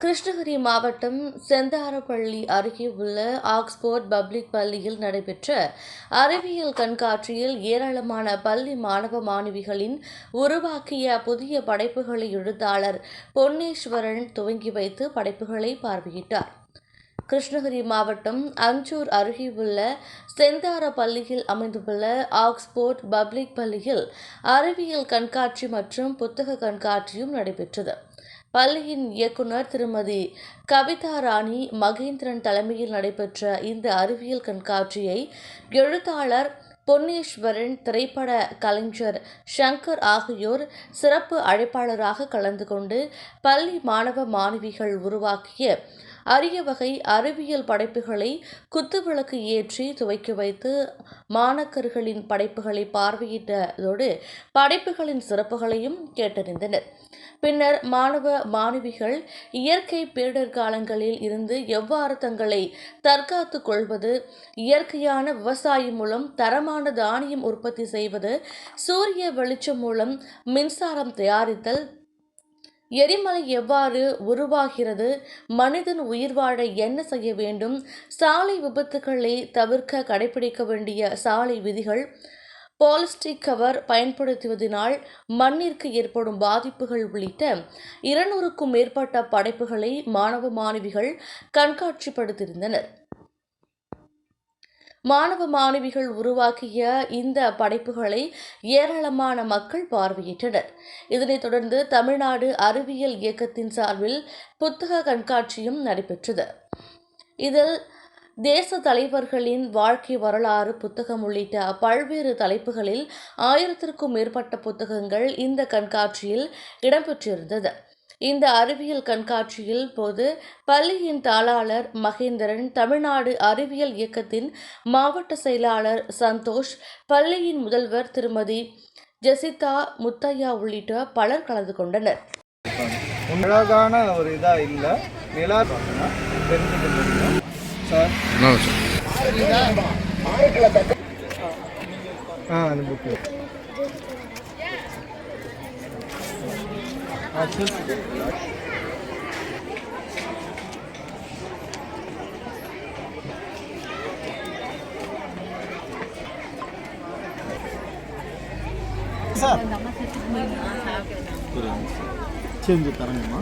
கிருஷ்ணகிரி மாவட்டம் செந்தாரப்பள்ளி அருகே உள்ள ஆக்ஸ்போர்ட் பப்ளிக் பள்ளியில் நடைபெற்ற அறிவியல் கண்காட்சியில் ஏராளமான பள்ளி மாணவ மாணவிகளின் உருவாக்கிய புதிய படைப்புகளை எழுத்தாளர் பொன்னேஸ்வரன் துவங்கி வைத்து படைப்புகளை பார்வையிட்டார். கிருஷ்ணகிரி மாவட்டம் அஞ்சூர் அருகே உள்ள செந்தாரப்பள்ளியில் அமைந்துள்ள ஆக்ஸ்போர்ட் பப்ளிக் பள்ளியில் அறிவியல் கண்காட்சி மற்றும் புத்தக கண்காட்சியும் நடைபெற்றது. பள்ளியின் இயக்குநர் திருமதி கவிதா ராணி மகேந்திரன் தலைமையில் நடைபெற்ற இந்த அறிவியல் கண்காட்சியை எழுத்தாளர் பொன்னேஸ்வரன், திரைப்பட கலைஞர் சங்கர் ஆகியோர் சிறப்பு அழைப்பாளராக கலந்து கொண்டு பள்ளி மாணவ மாணவிகள் உருவாக்கிய அரிய வகை அறிவியல் படைப்புகளை குத்துவிளக்கு ஏற்றி துவக்கி வைத்து மாணக்கர்களின் படைப்புகளை பார்வையிட்டதோடு படைப்புகளின் சிறப்புகளையும் கேட்டறிந்தனர். பின்னர் மாணவ மாணவிகள் இயற்கை பேரிடர் காலங்களில் இருந்து எவ்வாறு தங்களை தற்காத்துக் கொள்வது, இயற்கையான விவசாயம் மூலம் தரமான தானியம் உற்பத்தி செய்வது, சூரிய வெளிச்சம் மூலம் மின்சாரம் தயாரித்தல், எரிமலை எவ்வாறு உருவாகிறது, மனிதன் உயிர் வாழ என்ன செய்ய வேண்டும், சாலை விபத்துக்களை தவிர்க்க கடைபிடிக்க வேண்டிய சாலை விதிகள், பாலிஸ்டிக் கவர் பயன்படுத்துவதனால் மண்ணிற்கு ஏற்படும் பாதிப்புகள் உள்ளிட்ட 200க்கும் மேற்பட்ட படைப்புகளை மாணவ மாணவிகள் கண்காட்சிப்படுத்தியிருந்தனர். மாணவ மாணவிகள் உருவாக்கிய இந்த படைப்புகளை ஏராளமான மக்கள் பார்வையிட்டனர். இதனைத் தொடர்ந்து தமிழ்நாடு அறிவியல் இயக்கத்தின் சார்பில் புத்தக கண்காட்சியும் நடைபெற்றது. இதில் தேச தலைவர்களின் வாழ்க்கை வரலாறு புத்தகம் உள்ளிட்ட பல்வேறு தலைப்புகளில் 1000க்கும் மேற்பட்ட புத்தகங்கள் இந்த கண்காட்சியில் இடம்பெற்றிருந்தது. இந்த அறிவியல் கண்காட்சியில் போது பள்ளியின் தாளாளர் மகேந்திரன், தமிழ்நாடு அறிவியல் இயக்கத்தின் மாவட்ட செயலாளர் சந்தோஷ், பள்ளியின் முதல்வர் திருமதி ஜெசிதா முத்தையா உள்ளிட்ட பலர் கலந்து கொண்டனர். அழகான ஒரு இதா இல்ல நிலா தெரிஞ்சுக்க முடியும் சார். அந்த புக்கு சார் செஞ்சு தரங்கம்மா.